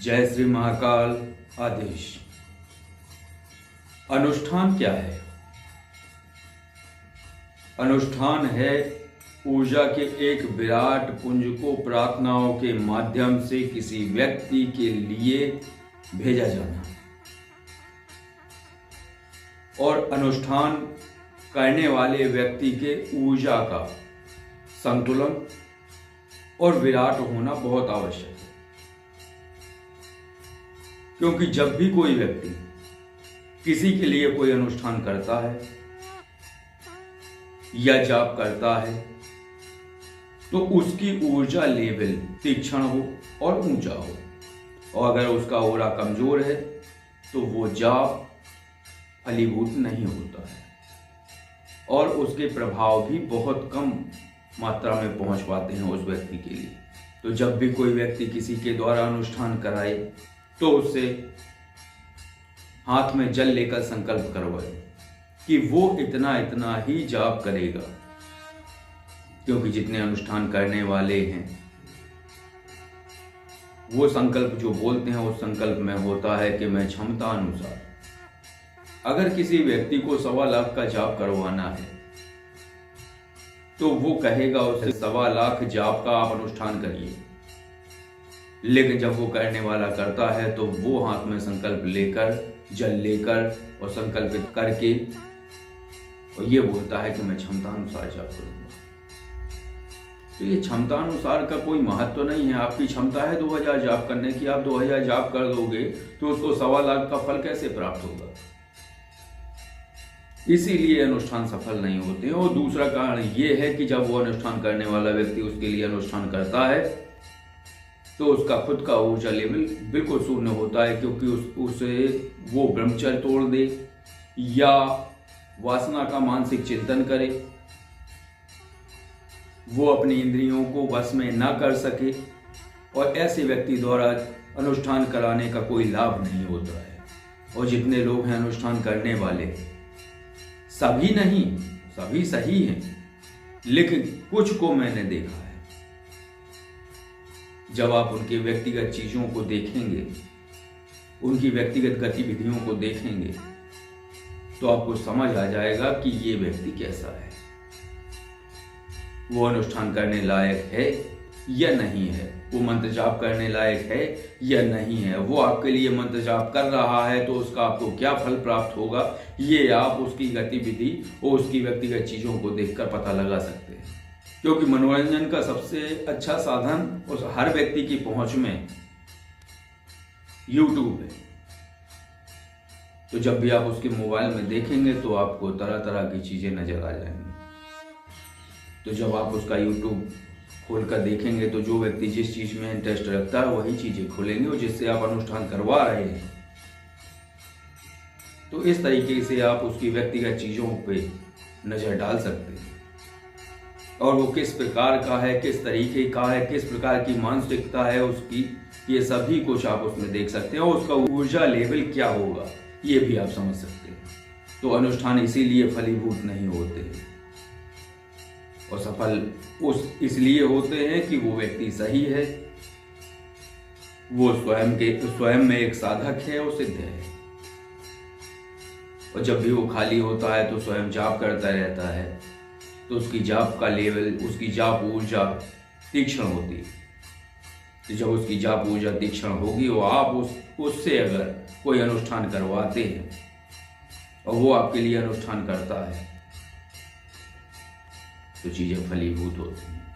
जय श्री महाकाल आदेश। अनुष्ठान क्या है? अनुष्ठान है ऊर्जा के एक विराट पुंज को प्रार्थनाओं के माध्यम से किसी व्यक्ति के लिए भेजा जाना। और अनुष्ठान करने वाले व्यक्ति के ऊर्जा का संतुलन और विराट होना बहुत आवश्यक है। क्योंकि जब भी कोई व्यक्ति किसी के लिए कोई अनुष्ठान करता है या जाप करता है तो उसकी ऊर्जा लेवल तीक्ष्ण हो और ऊंचा हो, और अगर उसका ऑरा कमजोर है तो वो जाप फलीभूत नहीं होता है और उसके प्रभाव भी बहुत कम मात्रा में पहुंच पाते हैं उस व्यक्ति के लिए। तो जब भी कोई व्यक्ति किसी के द्वारा अनुष्ठान कराए तो उससे हाथ में जल लेकर संकल्प करवाए कि वो इतना इतना ही जाप करेगा। क्योंकि जितने अनुष्ठान करने वाले हैं वो संकल्प जो बोलते हैं उस संकल्प में होता है कि मैं क्षमता अनुसार, अगर किसी व्यक्ति को 1.25 लाख का जाप करवाना है तो वो कहेगा उसे 1.25 लाख जाप का आप अनुष्ठान करिए। लेकिन जब वो करने वाला करता है तो वो हाथ में संकल्प लेकर, जल लेकर और संकल्पित करके और ये बोलता है कि मैं क्षमता अनुसार जाप करूंगा। तो ये क्षमता अनुसार का कोई महत्व नहीं है। आपकी क्षमता है 2000 जाप करने की, आप 2000 जाप कर दोगे तो उसको 1.25 लाख का फल कैसे प्राप्त होगा? इसीलिए अनुष्ठान सफल नहीं होते। और दूसरा कारण ये है कि जब वो अनुष्ठान करने वाला व्यक्ति उसके लिए अनुष्ठान करता है तो उसका खुद का ऊर्जा लेवल बिल्कुल शून्य होता है। क्योंकि उसे वो ब्रह्मचर्य तोड़ दे या वासना का मानसिक चिंतन करे, वो अपनी इंद्रियों को वश में ना कर सके, और ऐसे व्यक्ति द्वारा अनुष्ठान कराने का कोई लाभ नहीं होता है। और जितने लोग हैं अनुष्ठान करने वाले, सभी नहीं, सभी सही हैं, लेकिन कुछ को मैंने देखा है। जब आप उनके व्यक्तिगत चीजों को देखेंगे, उनकी व्यक्तिगत गतिविधियों को देखेंगे तो आपको समझ आ जाएगा कि ये व्यक्ति कैसा है, वो अनुष्ठान करने लायक है या नहीं है, वो मंत्र जाप करने लायक है या नहीं है। वो आपके लिए मंत्र जाप कर रहा है तो उसका आपको क्या फल प्राप्त होगा, ये आप उसकी गतिविधि और उसकी व्यक्तिगत चीजों को देखकर पता लगा सकते हैं। क्योंकि मनोरंजन का सबसे अच्छा साधन उस हर व्यक्ति की पहुंच में YouTube है। तो जब भी आप उसके मोबाइल में देखेंगे तो आपको तरह तरह की चीजें नजर आ जाएंगी। तो जब आप उसका YouTube खोलकर देखेंगे तो जो व्यक्ति जिस चीज में इंटरेस्ट रखता है वही चीजें खोलेंगे और जिससे आप अनुष्ठान करवा रहे हैं। तो इस तरीके से आप उसकी व्यक्तिगत चीजों पे नजर डाल सकते हैं, और वो किस प्रकार का है, किस तरीके का है, किस प्रकार की मानसिकता है उसकी, ये सभी कुछ आप उसमें देख सकते हैं। और उसका ऊर्जा लेवल क्या होगा ये भी आप समझ सकते हैं। तो अनुष्ठान इसीलिए फलीभूत नहीं होते और सफल इसलिए होते हैं कि वो व्यक्ति सही है, वो स्वयं में एक साधक है और सिद्ध है। और जब भी वो खाली होता है तो स्वयं जाप करता रहता है तो उसकी जाप का लेवल, उसकी जाप ऊर्जा तीक्ष्ण होती है। तो जब उसकी जाप ऊर्जा तीक्ष्ण होगी और आप उससे अगर कोई अनुष्ठान करवाते हैं और वो आपके लिए अनुष्ठान करता है तो चीजें फलीभूत होती हैं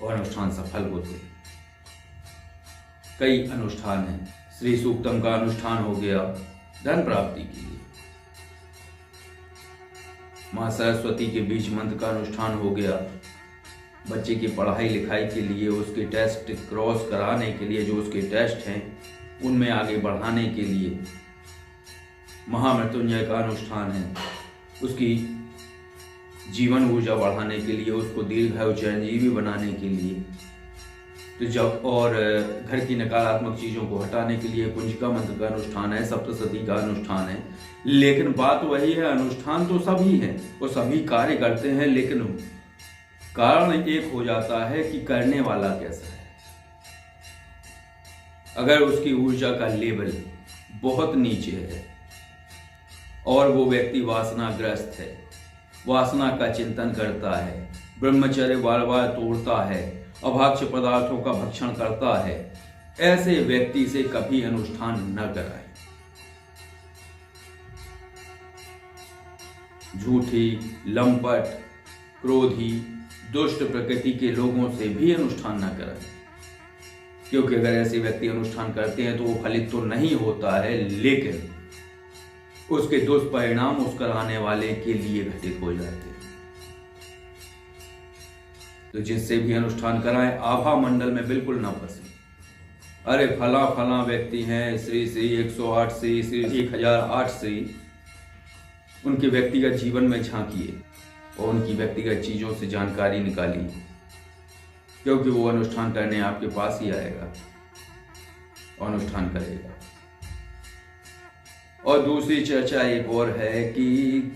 और अनुष्ठान सफल होते हैं। कई अनुष्ठान हैं। श्री सूक्तम का अनुष्ठान हो गया धन प्राप्ति के लिए, मां सरस्वती के बीज मंत्र का अनुष्ठान हो गया बच्चे की पढ़ाई लिखाई के लिए, उसके टेस्ट क्रॉस कराने के लिए, जो उसके टेस्ट हैं उनमें आगे बढ़ाने के लिए। महामृत्युंजय का अनुष्ठान है उसकी जीवन ऊर्जा बढ़ाने के लिए, उसको दीर्घायु चिरंजीवी बनाने के लिए। तो जब और घर की नकारात्मक चीजों को हटाने के लिए कुंजिका मंत्र का अनुष्ठान है, सप्तशती का अनुष्ठान है। लेकिन बात वही है, अनुष्ठान तो सभी है और सभी कार्य करते हैं, लेकिन कारण एक हो जाता है कि करने वाला कैसा है। अगर उसकी ऊर्जा का लेवल बहुत नीचे है और वो व्यक्ति वासनाग्रस्त है, वासना का चिंतन करता है, ब्रह्मचर्य बार बार तोड़ता है, अभक्ष्य पदार्थों का भक्षण करता है, ऐसे व्यक्ति से कभी अनुष्ठान न कराएं। झूठी, लंपट, क्रोधी, दुष्ट प्रकृति के लोगों से भी अनुष्ठान न कराएं, क्योंकि अगर ऐसे व्यक्ति अनुष्ठान करते हैं तो वो फलित तो नहीं होता है, लेकिन उसके दुष्परिणाम उस कराने वाले के लिए घटित हो जाते हैं। तो जिससे भी अनुष्ठान कराएं, आभा मंडल में बिल्कुल ना फंसे। अरे फला फला व्यक्ति हैं, श्री श्री 108 श्री श्री 1008 श्री, उनके व्यक्तिगत जीवन में झांकिए और उनकी व्यक्तिगत चीजों से जानकारी निकालिए, क्योंकि वो अनुष्ठान करने आपके पास ही आएगा, अनुष्ठान करेगा। और दूसरी चर्चा एक और है कि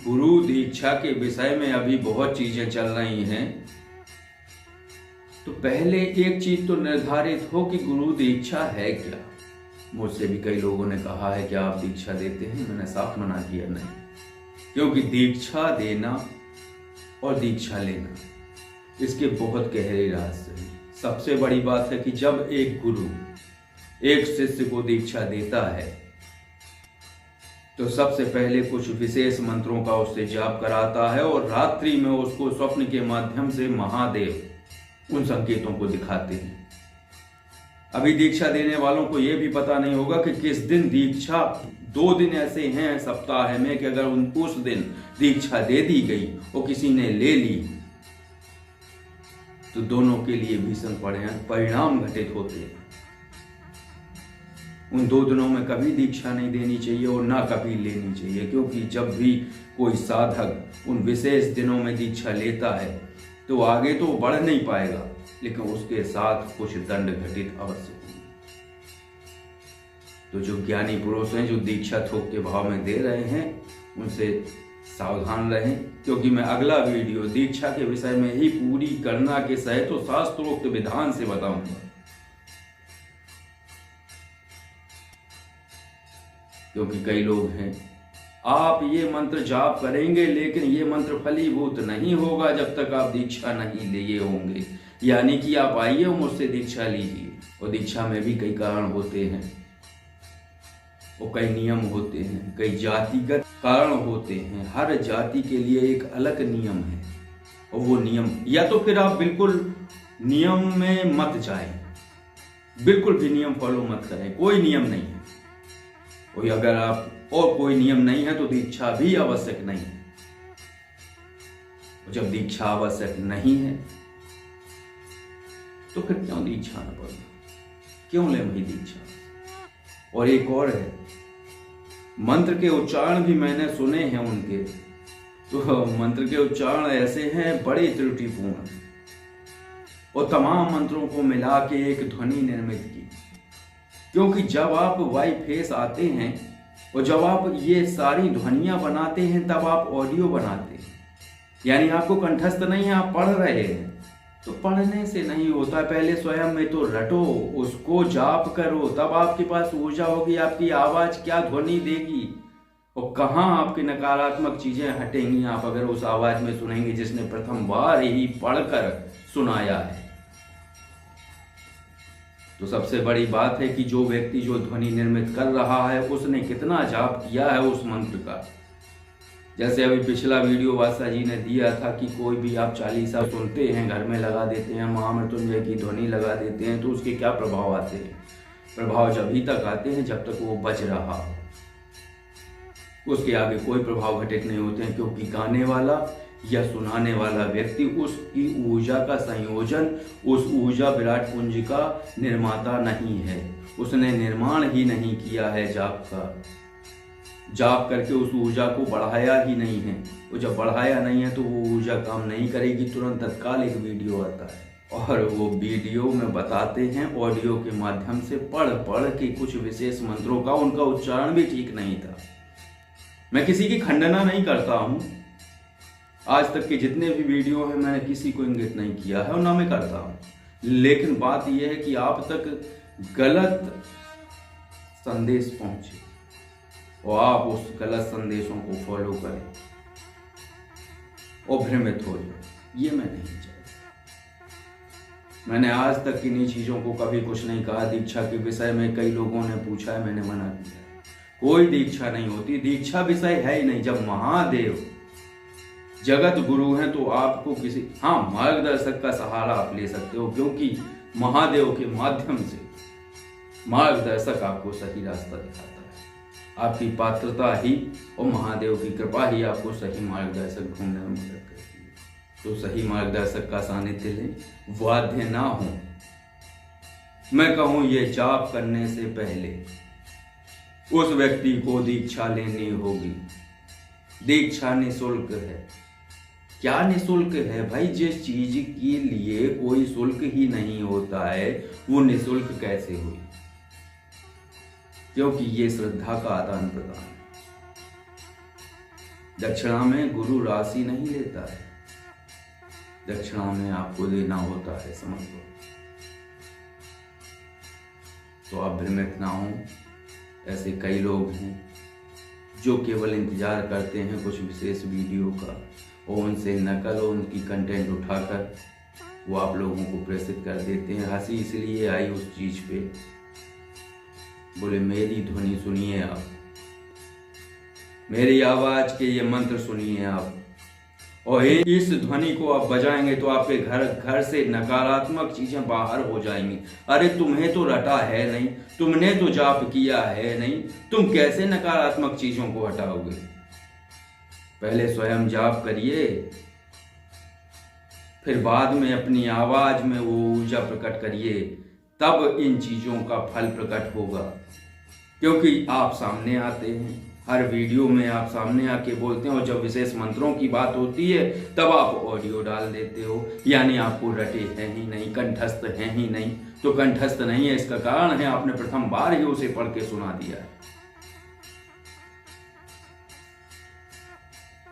गुरु दीक्षा के विषय में अभी बहुत चीजें चल रही हैं। तो पहले एक चीज तो निर्धारित हो कि गुरु दीक्षा है क्या। मुझसे भी कई लोगों ने कहा है कि आप दीक्षा देते हैं, मैंने साफ मना किया नहीं, क्योंकि दीक्षा देना और दीक्षा लेना इसके बहुत गहरे रहस्य हैं। सबसे बड़ी बात है कि जब एक गुरु एक शिष्य को दीक्षा देता है तो सबसे पहले कुछ विशेष मंत्रों का उससे जाप कराता है और रात्रि में उसको स्वप्न के माध्यम से महादेव उन संकेतों को दिखाते हैं। अभी दीक्षा देने वालों को यह भी पता नहीं होगा कि किस दिन दीक्षा, 2 दिन ऐसे हैं सप्ताह में कि अगर उस दिन दीक्षा दे दी गई और किसी ने ले ली तो दोनों के लिए भीषण परिणाम घटित होते हैं। उन 2 दिनों में कभी दीक्षा नहीं देनी चाहिए और ना कभी लेनी चाहिए, क्योंकि जब भी कोई साधक उन विशेष दिनों में दीक्षा लेता है तो आगे तो बढ़ नहीं पाएगा, लेकिन उसके साथ कुछ दंड घटित अवश्य होंगे। तो जो ज्ञानी पुरुष हैं, जो दीक्षा थोक के भाव में दे रहे हैं, उनसे सावधान रहें, क्योंकि मैं अगला वीडियो दीक्षा के विषय में ही पूरी गणना के सहित तो शास्त्रोक्त विधान से बताऊंगा। क्योंकि कई लोग हैं, आप ये मंत्र जाप करेंगे लेकिन ये मंत्र फलीभूत नहीं होगा जब तक आप दीक्षा नहीं लिए होंगे। यानी कि आप आइए और मुझसे दीक्षा लीजिए, और दीक्षा में भी कई कारण होते हैं और कई नियम होते हैं, कई जातिगत कारण होते हैं। हर जाति के लिए एक अलग नियम है, और वो नियम, या तो फिर आप बिल्कुल नियम में मत जाएं, बिल्कुल भी नियम फॉलो मत करें, कोई नियम नहीं है कोई। अगर आप और कोई नियम नहीं है तो दीक्षा भी आवश्यक नहीं है। और जब दीक्षा आवश्यक नहीं है तो फिर क्यों दीक्षा न पढ़ना, क्यों ले वही दीक्षा। और एक और है, मंत्र के उच्चारण भी मैंने सुने हैं उनके, तो मंत्र के उच्चारण ऐसे हैं बड़े त्रुटिपूर्ण, और तमाम मंत्रों को मिला के एक ध्वनि निर्मित की। क्योंकि जब आप वाई फेस आते हैं और जब आप ये सारी ध्वनियां बनाते हैं तब आप ऑडियो बनाते हैं, यानी आपको कंठस्थ नहीं है, आप पढ़ रहे हैं। तो पढ़ने से नहीं होता, पहले स्वयं में तो रटो, उसको जाप करो, तब आपके पास ऊर्जा होगी, आपकी आवाज क्या ध्वनि देगी और कहाँ आपकी नकारात्मक चीजें हटेंगी आप अगर उस आवाज में सुनेंगे जिसने प्रथम बार ही पढ़कर सुनाया है। तो सबसे बड़ी बात है कि जो व्यक्ति जो ध्वनि निर्मित कर रहा है उसने कितना जाप किया है उस मंत्र का। जैसे अभी पिछला वीडियो वासा जी ने दिया था कि कोई भी आप 40 सुनते हैं, घर में लगा देते हैं, महामृत्युंजय की ध्वनि लगा देते हैं, तो उसके क्या प्रभाव आते हैं। प्रभाव जब तक आते हैं जब तक वो बज रहा हो, उसके आगे कोई प्रभाव घटित नहीं होते हैं, क्योंकि गाने वाला या सुनाने वाला व्यक्ति उसकी ऊर्जा का संयोजन, उस ऊर्जा विराट पुंज का निर्माता नहीं है, उसने निर्माण ही नहीं किया है जाप का, जाप करके उस ऊर्जा को बढ़ाया ही नहीं है। वो जब बढ़ाया नहीं है तो वो ऊर्जा काम नहीं करेगी। तुरंत तत्काल एक वीडियो आता है और वो वीडियो में बताते हैं ऑडियो के माध्यम से पढ़ के कुछ विशेष मंत्रों का, उनका उच्चारण भी ठीक नहीं था। मैं किसी की खंडना नहीं करता हूं, आज तक के जितने भी वीडियो हैं मैंने किसी को इंगित नहीं किया है और ना मैं करता हूं, लेकिन बात यह है कि आप तक गलत संदेश पहुंचे और आप उस गलत संदेशों को फॉलो करें और भ्रमित हो जाए, ये मैं नहीं चाहता। मैंने आज तक इन्हीं चीज़ों को कभी कुछ नहीं कहा। दीक्षा के विषय में कई लोगों ने पूछा है, मैंने मना किया। कोई दीक्षा नहीं होती, दीक्षा विषय है ही नहीं। जब महादेव जगत गुरु हैं तो आपको किसी मार्गदर्शक का सहारा आप ले सकते हो, क्योंकि महादेव के माध्यम से मार्गदर्शक आपको सही रास्ता दिखाता है। आपकी पात्रता ही और महादेव की कृपा ही आपको सही मार्गदर्शक ढूंढने में मदद करती है। तो सही मार्गदर्शक का सानिध्य लें, बाध्य ना हो। मैं कहूँ ये जाप करने से पहले उस व्यक्ति को दीक्षा लेनी होगी। दीक्षा निःशुल्क है। क्या निःशुल्क है भाई? जिस चीज के लिए कोई शुल्क ही नहीं होता है वो निःशुल्क कैसे हुई? क्योंकि ये श्रद्धा का आदान प्रदान है। दक्षिणा में गुरु राशि नहीं लेता है, दक्षिणा में आपको देना होता है, समझ लो। तो आप भ्रमित ना हो। ऐसे कई लोग हैं जो केवल इंतजार करते हैं कुछ विशेष वीडियो का और उनसे नकल और उनकी कंटेंट उठाकर वो आप लोगों को प्रेषित कर देते हैं। हंसी इसलिए आई उस चीज पे, बोले मेरी ध्वनि सुनिए आप, मेरी आवाज के ये मंत्र सुनिए आप, और इस ध्वनि को आप बजाएंगे तो आपके घर से नकारात्मक चीजें बाहर हो जाएंगी। अरे तुम्हें तो रटा है नहीं, तुमने तो जाप किया है नहीं, तुम कैसे नकारात्मक चीजों को हटाओगे? पहले स्वयं जाप करिए, फिर बाद में अपनी आवाज में वो ऊर्जा प्रकट करिए, तब इन चीजों का फल प्रकट होगा। क्योंकि आप सामने आते हैं, हर वीडियो में आप सामने आके बोलते हैं, और जब विशेष मंत्रों की बात होती है तब आप ऑडियो डाल देते हो, यानी आपको रटे हैं ही नहीं, कंठस्थ हैं ही नहीं। तो कंठस्थ नहीं है, इसका कारण है आपने प्रथम बार ही उसे पढ़ के सुना दिया है।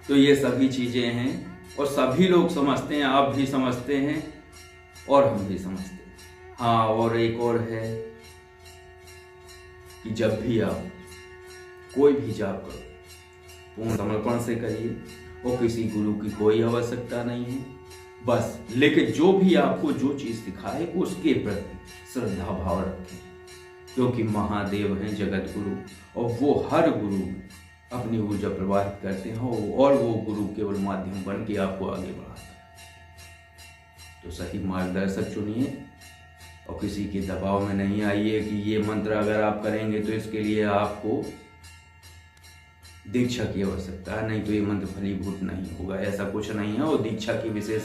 तो ये सभी चीजें हैं और सभी लोग समझते हैं, आप भी समझते हैं और हम भी समझते हैं। हाँ, और एक और है कि जब भी आप कोई भी जाप करो पूर्ण समर्पण से करिए और किसी गुरु की कोई आवश्यकता नहीं है बस। लेकिन जो भी आपको जो चीज सिखाए उसके प्रति श्रद्धा भाव रखें, क्योंकि महादेव हैं जगत गुरु और वो हर गुरु में अपनी ऊर्जा प्रवाहित करते हैं और वो गुरु केवल माध्यम बन के आपको आगे बढ़ाता है। तो सही मार्गदर्शक चुनिए और किसी के दबाव में नहीं आइए कि ये मंत्र अगर आप करेंगे तो इसके लिए आपको दीक्षा की आवश्यकता है, नहीं तो ये मंत्र फलीभूत नहीं होगा। ऐसा कुछ नहीं है। और दीक्षा की विशेष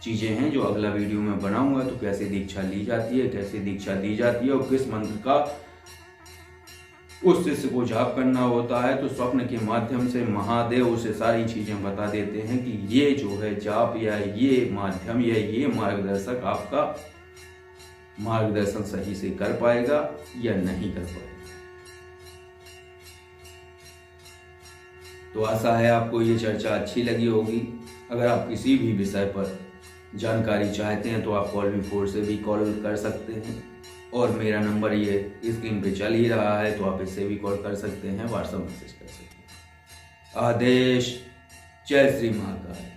चीजें हैं जो अगला वीडियो में बनाऊंगा। तो कैसे दीक्षा ली जाती है, कैसे दीक्षा दी जाती है और किस मंत्र का उस शिष्य को जाप करना होता है, तो स्वप्न के माध्यम से महादेव उसे सारी चीजें बता देते हैं कि ये जो है जाप या ये माध्यम या ये मार्गदर्शक आपका मार्गदर्शन सही से कर पाएगा या नहीं कर पाएगा। तो आशा है आपको ये चर्चा अच्छी लगी होगी। अगर आप किसी भी विषय पर जानकारी चाहते हैं तो आप call-me-4 से भी कॉल कर सकते हैं और मेरा नंबर ये स्क्रीन पे चल ही रहा है, तो आप इससे भी कॉल कर सकते हैं, व्हाट्सएप मैसेज कर सकते हैं। आदेश। जय श्री महाकाल।